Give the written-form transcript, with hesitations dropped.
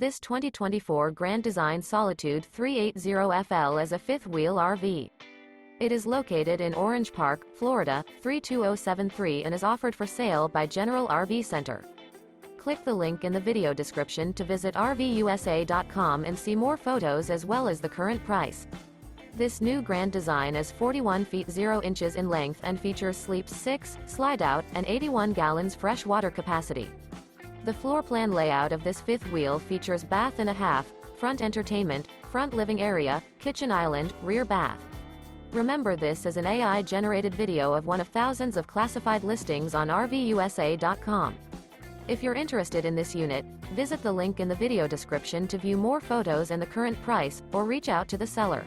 This 2024 Grand Design Solitude 380FL is a fifth-wheel RV. It is located in Orange Park, Florida, 32073 and is offered for sale by General RV Center. Click the link in the video description to visit RVUSA.com and see more photos as well as the current price. This new Grand Design is 41 feet 0 inches in length and features sleeps 6, slide-out, and 81 gallons fresh water capacity. The floor plan layout of this fifth wheel features bath and a half, front entertainment, front living area, kitchen island, rear bath. Remember, this is an AI-generated video of one of thousands of classified listings on RVUSA.com. If you're interested in this unit, visit the link in the video description to view more photos and the current price, or reach out to the seller.